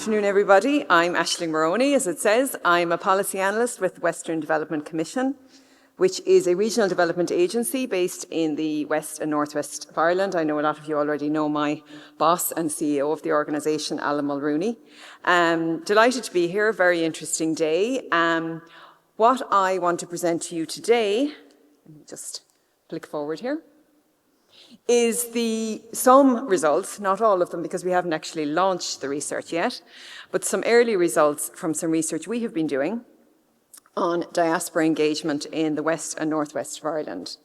afternoon, everybody. I'm Aisling Moroney, as it says. I'm a policy analyst with the Western Development Commission, which is a regional development agency based in the west and northwest of Ireland. I know a lot of you already know my boss and CEO of the organisation, Aisling Moroney. Delighted to be here, very interesting day. What I want to present to you today, let me just click forward here, is some results, not all of them because we haven't actually launched the research yet, but some early results from some research we have been doing on diaspora engagement in the west and northwest of Ireland.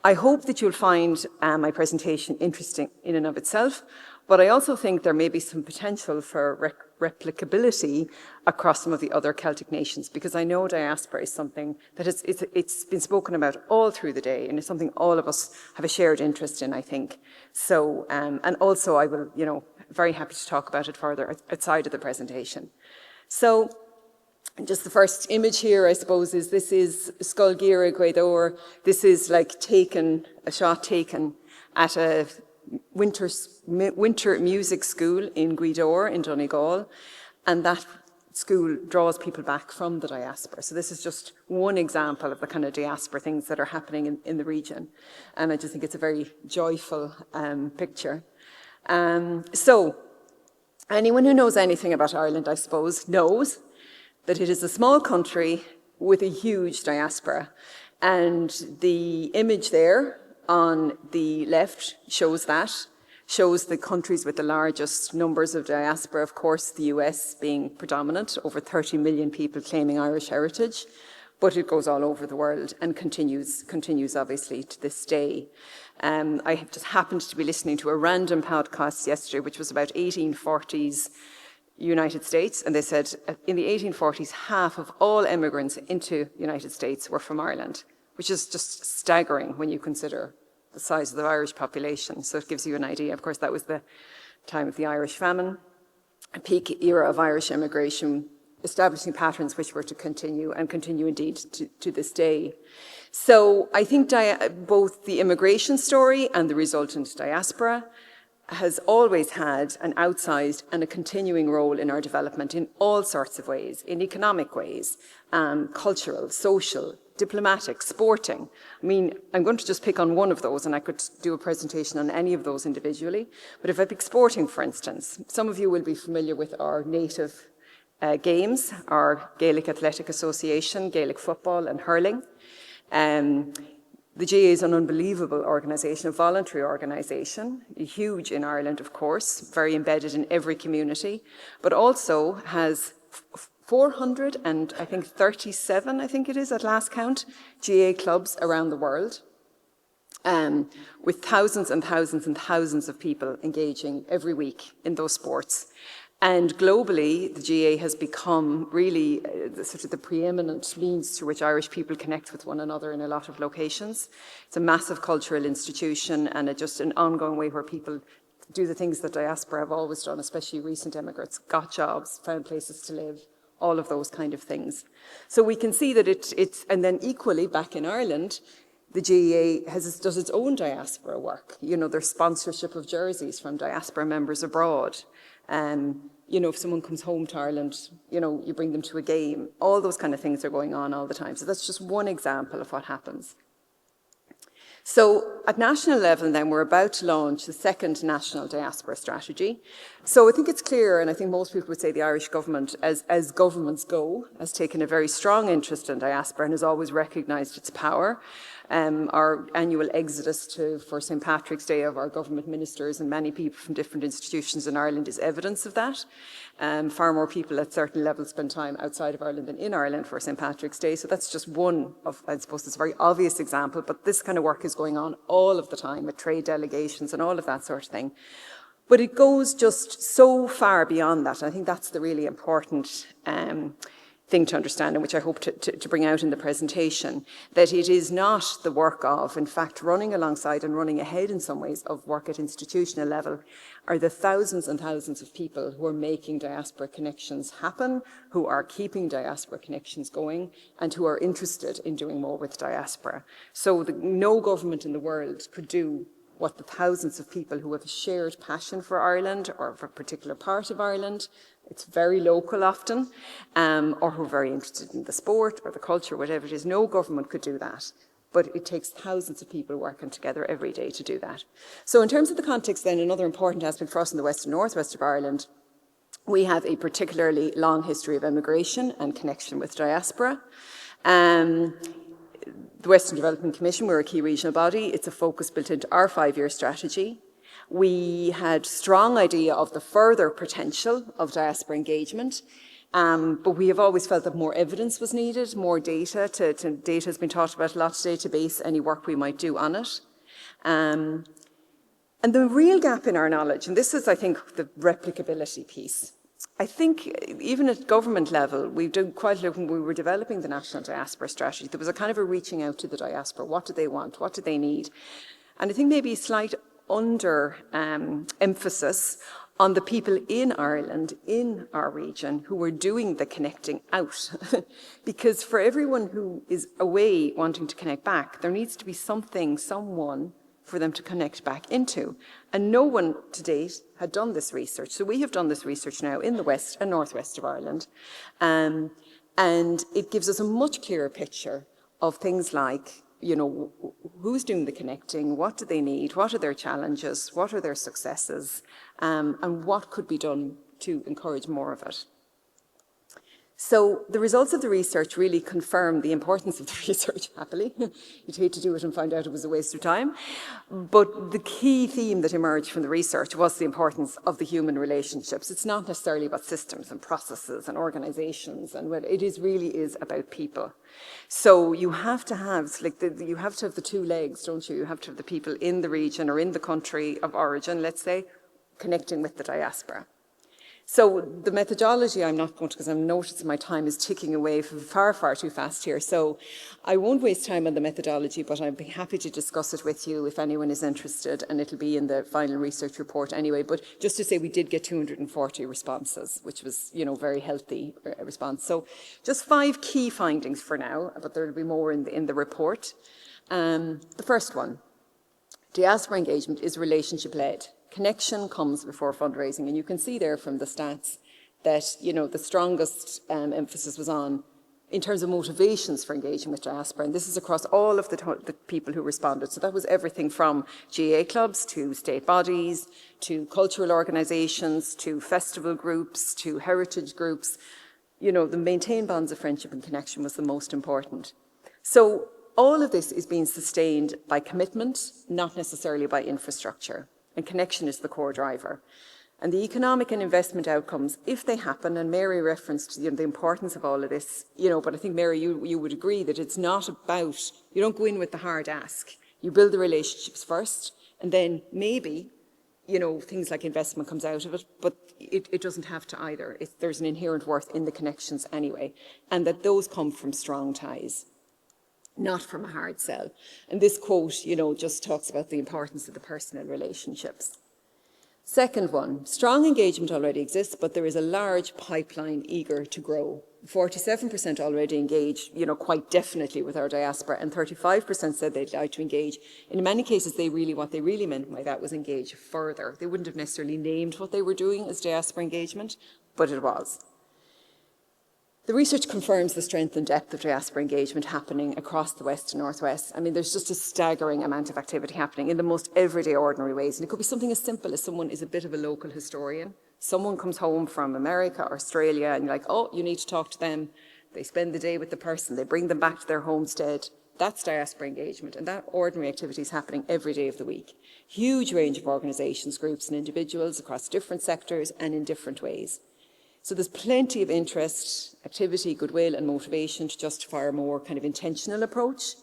I hope that you'll find my presentation interesting in and of itself, but I also think there may be some potential for replicability across some of the other Celtic nations, because I know diaspora is something that it's been spoken about all through the day, and it's something all of us have a shared interest in, I think. So, and also I will, very happy to talk about it further outside of the presentation. So, just the first image here, I suppose, this is Scoilgeara Gweedore. This is like a shot taken at a winter music school in Gweedore in Donegal, and that school draws people back from the diaspora. So this is just one example of the kind of diaspora things that are happening in the region, and I just think it's a very joyful picture. So anyone who knows anything about Ireland, I suppose, knows that it is a small country with a huge diaspora, and the image there on the left shows the countries with the largest numbers of diaspora, of course, the US being predominant, over 30 million people claiming Irish heritage, but it goes all over the world and continues obviously to this day. I have just happened to be listening to a random podcast yesterday, which was about 1840s United States, and they said in the 1840s, half of all immigrants into the United States were from Ireland, which is just staggering when you consider the size of the Irish population. So it gives you an idea. Of course, that was the time of the Irish famine, a peak era of Irish immigration, establishing patterns which were to continue and continue indeed to this day. So I think both the immigration story and the resultant diaspora has always had an outsized and a continuing role in our development in all sorts of ways, in economic ways, cultural, social, diplomatic, sporting. I mean, I'm going to just pick on one of those, and I could do a presentation on any of those individually. But if I pick sporting, for instance, some of you will be familiar with our native games, our Gaelic Athletic Association, Gaelic football and hurling. The GAA is an unbelievable organisation, a voluntary organisation, huge in Ireland, of course, very embedded in every community, but also has 437, I think it is at last count, GAA clubs around the world, with thousands and thousands and thousands of people engaging every week in those sports. And globally, the GAA has become really the preeminent means through which Irish people connect with one another in a lot of locations. It's a massive cultural institution, and just an ongoing way where people do the things that diaspora have always done, especially recent immigrants, got jobs, found places to live, all of those kind of things. So we can see that and then equally back in Ireland, the GAA does its own diaspora work. There's sponsorship of jerseys from diaspora members abroad. If someone comes home to Ireland, you bring them to a game. All those kind of things are going on all the time. So that's just one example of what happens. So at national level then, we're about to launch the second national diaspora strategy. So I think it's clear, and I think most people would say the Irish government, as governments go, has taken a very strong interest in diaspora and has always recognised its power. Our annual exodus for St. Patrick's Day of our government ministers and many people from different institutions in Ireland is evidence of that. Far more people at certain levels spend time outside of Ireland than in Ireland for St. Patrick's Day. So that's just one of, I suppose, it's a very obvious example, but this kind of work is going on all of the time with trade delegations and all of that sort of thing. But it goes just so far beyond that. I think that's the really important thing to understand, and which I hope to bring out in the presentation, that it is not the work of, in fact, running alongside and running ahead in some ways of work at institutional level, are the thousands and thousands of people who are making diaspora connections happen, who are keeping diaspora connections going, and who are interested in doing more with diaspora. So no government in the world could do what the thousands of people who have a shared passion for Ireland or for a particular part of Ireland, it's very local often, or who are very interested in the sport or the culture, whatever it is. No government could do that, but it takes thousands of people working together every day to do that. So in terms of the context then, another important aspect for us in the west and northwest of Ireland, we have a particularly long history of immigration and connection with diaspora. The Western Development Commission, we're a key regional body. It's a focus built into our 5-year strategy. We had strong idea of the further potential of diaspora engagement, but we have always felt that more evidence was needed, more data. Data has been talked about a lot today to base any work we might do on it. And the real gap in our knowledge, and this is, I think, the replicability piece. I think even at government level, we've done quite a lot when we were developing the National Diaspora Strategy. There was a kind of a reaching out to the diaspora. What do they want? What do they need? And I think maybe a slight emphasis on the people in Ireland, in our region, who were doing the connecting out. Because for everyone who is away wanting to connect back, there needs to be something, someone for them to connect back into. And no one to date had done this research. So we have done this research now in the west and northwest of Ireland. And it gives us a much clearer picture of things like, you know, who's doing the connecting, what do they need, what are their challenges, what are their successes, and what could be done to encourage more of it. So the results of the research really confirm the importance of the research, happily. You'd hate to do it and find out it was a waste of time. But the key theme that emerged from the research was the importance of the human relationships. It's not necessarily about systems and processes and organizations, and it really is about people. So you have to have, you have to have the two legs, don't you? You have to have the people in the region or in the country of origin, let's say, connecting with the diaspora. So the methodology, I'm not going to, because I'm noticing my time is ticking away far, far too fast here. So I won't waste time on the methodology, but I'd be happy to discuss it with you if anyone is interested, and it'll be in the final research report anyway. But just to say, we did get 240 responses, which was, you know, very healthy response. So just 5 key findings for now, but there'll be more in the report. The first one, diaspora engagement is relationship-led. Connection comes before fundraising, and you can see there from the stats that, you know, the strongest emphasis was on in terms of motivations for engaging with diaspora, and this is across all of the people who responded. So that was everything from GA clubs to state bodies to cultural organisations to festival groups to heritage groups. You know, the maintain bonds of friendship and connection was the most important. So all of this is being sustained by commitment, not necessarily by infrastructure. And connection is the core driver. And the economic and investment outcomes, if they happen, and Mary referenced, you know, the importance of all of this, you know, but I think, Mary, you would agree that it's not about, you don't go in with the hard ask. You build the relationships first, and then maybe, you know, things like investment comes out of it, but it doesn't have to either. There's an inherent worth in the connections anyway, and that those come from strong ties, not from a hard sell. And this quote, you know, just talks about the importance of the personal relationships. Second one, strong engagement already exists, but there is a large pipeline eager to grow. 47% already engage, you know, quite definitely with our diaspora, and 35% said they'd like to engage. In many cases, what they really meant by that was engage further. They wouldn't have necessarily named what they were doing as diaspora engagement, but it was. The research confirms the strength and depth of diaspora engagement happening across the West and Northwest. I mean, there's just a staggering amount of activity happening in the most everyday, ordinary ways. And it could be something as simple as someone is a bit of a local historian. Someone comes home from America or Australia and you're like, oh, you need to talk to them. They spend the day with the person. They bring them back to their homestead. That's diaspora engagement. And that ordinary activity is happening every day of the week. Huge range of organisations, groups and individuals across different sectors and in different ways. So there's plenty of interest, activity, goodwill and motivation to justify a more kind of intentional approach.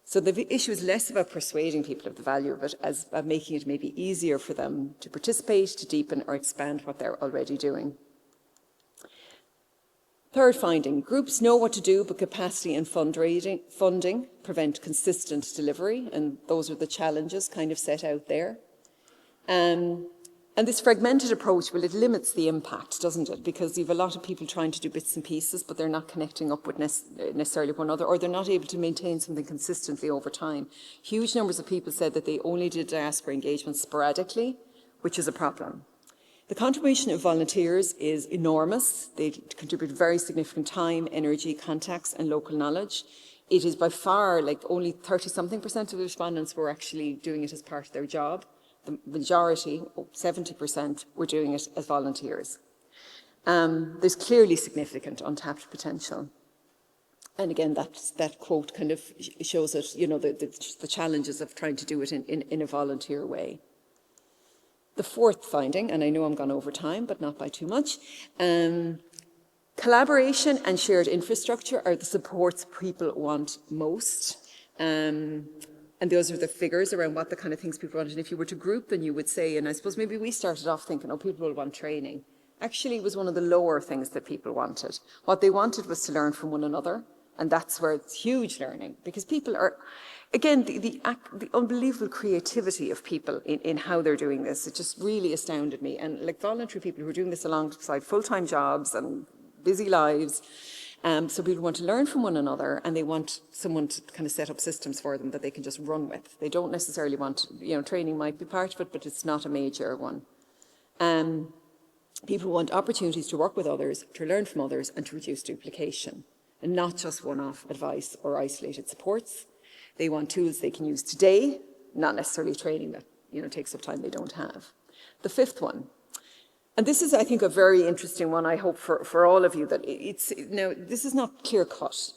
So the issue is less about persuading people of the value of it as about making it maybe easier for them to participate, to deepen or expand what they're already doing. Third finding, groups know what to do, but capacity and funding prevent consistent delivery, and those are the challenges kind of set out there. And this fragmented approach, well, it limits the impact, doesn't it? Because you have a lot of people trying to do bits and pieces, but they're not connecting up with necessarily one another, or they're not able to maintain something consistently over time. Huge numbers of people said that they only did diaspora engagement sporadically, which is a problem. The contribution of volunteers is enormous. They contribute very significant time, energy, contacts, and local knowledge. It is by far, like, only 30-something% of the respondents were actually doing it as part of their job. The majority, 70%, were doing it as volunteers. There's clearly significant untapped potential. And again, that quote kind of shows it, you know, the challenges of trying to do it in a volunteer way. The fourth finding, and I know I'm gone over time, but not by too much, collaboration and shared infrastructure are the supports people want most. And those are the figures around what the kind of things people want. And if you were to group them, you would say, and I suppose maybe we started off thinking, oh, people will want training. Actually, it was one of the lower things that people wanted. What they wanted was to learn from one another. And that's where it's huge learning, because people are, again, the unbelievable creativity of people in how they're doing this. It just really astounded me. And like voluntary people who are doing this alongside full-time jobs and busy lives. So people want to learn from one another, and they want someone to kind of set up systems for them that they can just run with. They don't necessarily want, you know, training might be part of it, but it's not a major one. People want opportunities to work with others, to learn from others, and to reduce duplication, and not just one-off advice or isolated supports. They want tools they can use today, not necessarily training that, you know, takes up time they don't have. The fifth one, and this is, I think, a very interesting one, I hope, for all of you, that now, this is not clear-cut,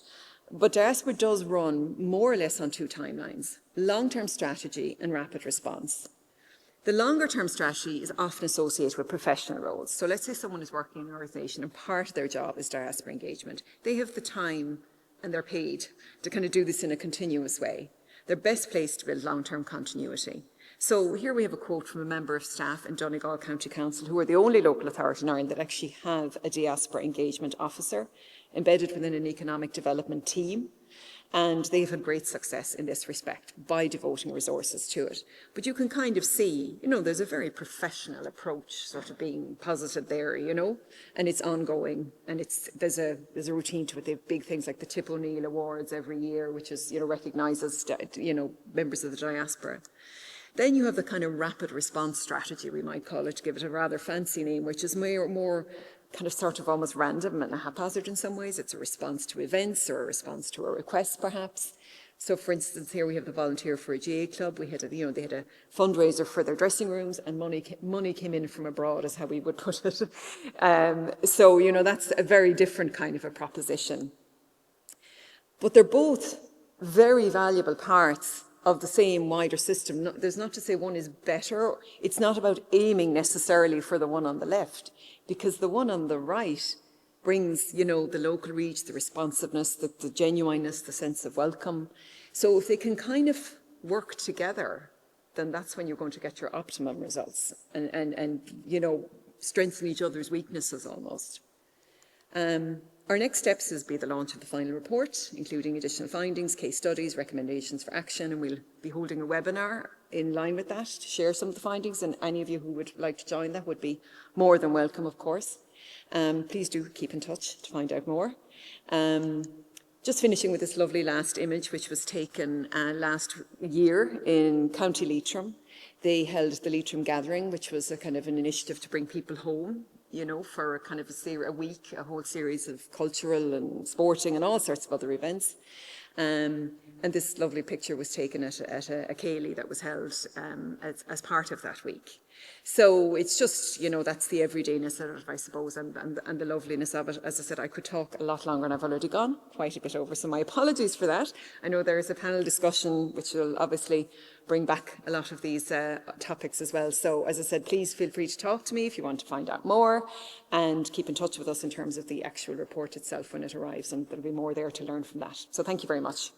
but Diaspora does run more or less on two timelines: long-term strategy and rapid response. The longer-term strategy is often associated with professional roles. So let's say someone is working in an organisation and part of their job is diaspora engagement. They have the time and they're paid to kind of do this in a continuous way. They're best placed to build long-term continuity. So here we have a quote from a member of staff in Donegal County Council, who are the only local authority in Ireland that actually have a diaspora engagement officer embedded within an economic development team. And they've had great success in this respect by devoting resources to it. But you can kind of see, you know, there's a very professional approach sort of being posited there, you know, and it's ongoing, and there's a routine to it. They have big things like the Tip O'Neill Awards every year, which is, you know, recognises, you know, members of the diaspora. Then you have the kind of rapid response strategy, we might call it, to give it a rather fancy name, which is more kind of sort of almost random and haphazard in some ways. It's a response to events or a response to a request, perhaps. So, for instance, here we have the Volunteer for a GA Club. We had they had a fundraiser for their dressing rooms, and money came in from abroad, is how we would put it. So, you know, that's a very different kind of a proposition. But they're both very valuable parts of the same wider system. There's not to say one is better. It's not about aiming necessarily for the one on the left, because the one on the right brings, you know, the local reach, the responsiveness, the genuineness, the sense of welcome. So if they can kind of work together, then that's when you're going to get your optimum results and you know, strengthen each other's weaknesses almost. Our next steps is be the launch of the final report, including additional findings, case studies, recommendations for action, and we'll be holding a webinar in line with that to share some of the findings, and any of you who would like to join that would be more than welcome, of course. Please do keep in touch to find out more. Just finishing with this lovely last image, which was taken last year in County Leitrim. They held the Leitrim Gathering, which was a kind of an initiative to bring people home, you know, for a kind of a week, a whole series of cultural and sporting and all sorts of other events. And this lovely picture was taken at a Ceilidh that was held as part of that week. So it's just, you know, that's the everydayness of it, I suppose, and the loveliness of it. As I said, I could talk a lot longer, and I've already gone quite a bit over, so my apologies for that. I know there is a panel discussion which will obviously bring back a lot of these topics as well. So, as I said, please feel free to talk to me if you want to find out more, and keep in touch with us in terms of the actual report itself when it arrives, and there'll be more there to learn from that. So thank you very much.